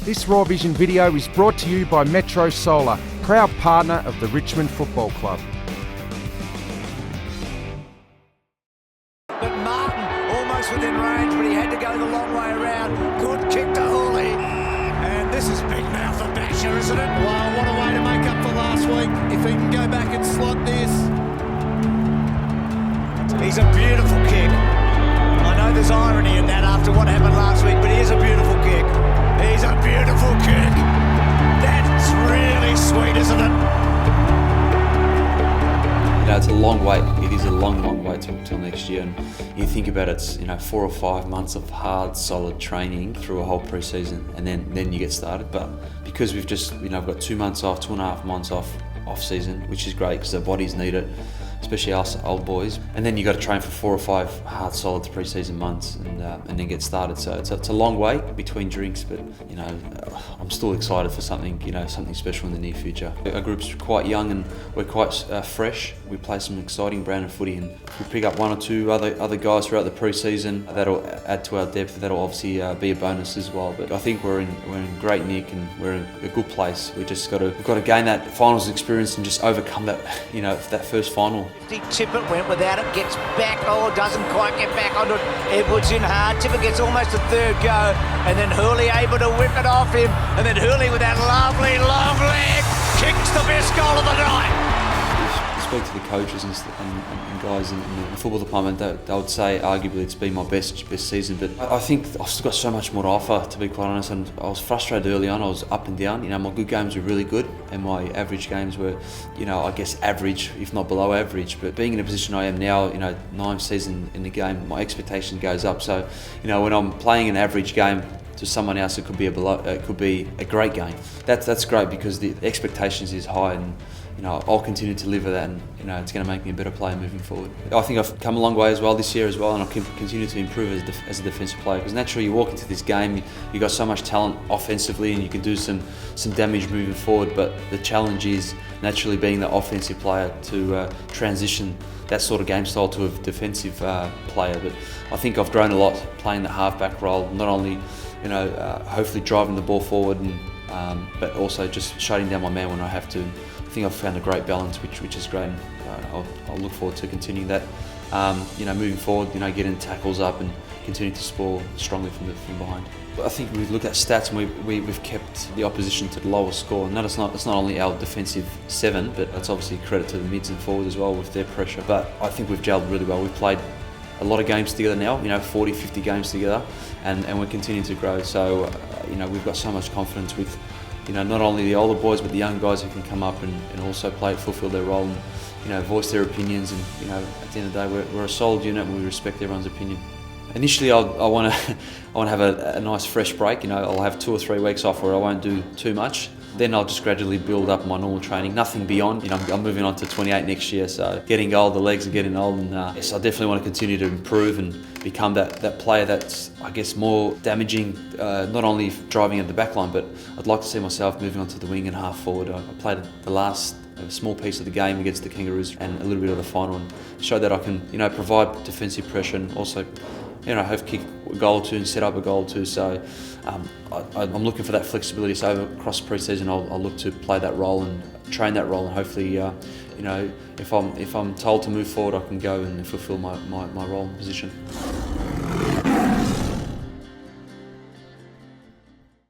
This Raw Vision video is brought to you by Metro Solar, proud partner of the Richmond Football Club. But Martin almost within range, but he had to go the long way around. Good kick to Houli. And this is big mouth of Bachar, isn't it? Wow, what a way to make up for last week. If he can go back and slot this. He's a beautiful kick. I know there's irony in that after what happened last week, but he is a beautiful kick. He's a beautiful kick. That's really sweet, isn't it? You know, it's a long wait. It is a long wait till next year. And you think about it, it's 4 or 5 months of hard, solid training through a whole pre-season, and then you get started. But because we've just, we've got 2 months off, 2.5 months off season, which is great because our bodies need it, especially us old boys. And then you got to train for 4 or 5 hard, solid pre-season months, and then get started. So it's a long wait between drinks, but I'm still excited for something special in the near future. Our group's quite young and we're quite fresh. We play some exciting brand of footy, and we pick up 1 or 2 other guys throughout the pre-season. That'll add to our depth. That'll obviously be a bonus as well. But I think we're in great nick and we're in a good place. We've got to gain that finals experience and just overcome that that first final. Tippett went without it, gets back, doesn't quite get back onto it. Edwards in hard, Tippett gets almost a third go, and then Houli able to whip it off him, and then Houli with that lovely long leg kicks the best goal of the night. Speak to the coaches and guys in the football department, they would say arguably it's been my best season, but I think I've still got so much more to offer, to be quite honest. And I was frustrated early on. I was up and down. My good games were really good and my average games were I guess average, if not below average. But being in a position I am now, 9 seasons in the game, my expectation goes up. So when I'm playing an average game to someone else, it could be a great game. That's great because the expectations is high, and I'll continue to deliver that, and it's going to make me a better player moving forward. I think I've come a long way as well this year as well, and I'll continue to improve as a defensive player, because naturally you walk into this game, you've got so much talent offensively and you can do some damage moving forward, but the challenge is naturally being the offensive player to transition that sort of game style to a defensive player. But I think I've grown a lot playing the halfback role, not only hopefully driving the ball forward, but also just shutting down my man when I have to. I think I've found a great balance, which is great. I'll look forward to continuing that. Moving forward, getting tackles up and continue to score strongly from behind. I think we've looked at stats and we've kept the opposition to the lowest score. And it's not only our defensive 7, but it's obviously credit to the mids and forwards as well with their pressure. But I think we've gelled really well. We've played a lot of games together now, 40, 50 games together, and we're continuing to grow. So, we've got so much confidence with not only the older boys but the young guys who can come up and also fulfill their role and voice their opinions. And at the end of the day, we're a solid unit and we respect everyone's opinion. Initially, I want to have a nice fresh break. I'll have 2 or 3 weeks off where I won't do too much. Then I'll just gradually build up my normal training, nothing beyond. I'm moving on to 28 next year, so getting old, the legs are getting old, and yes, I definitely want to continue to improve and become that player that's, I guess, more damaging, not only driving at the back line, but I'd like to see myself moving on to the wing and half forward. I played the last small piece of the game against the Kangaroos and a little bit of the final, and show that I can, provide defensive pressure and also, have kick a goal or 2 and set up a goal or 2. So I'm looking for that flexibility. So across the pre-season, I'll look to play that role and train that role, and hopefully, if I'm told to move forward, I can go and fulfil my role and position.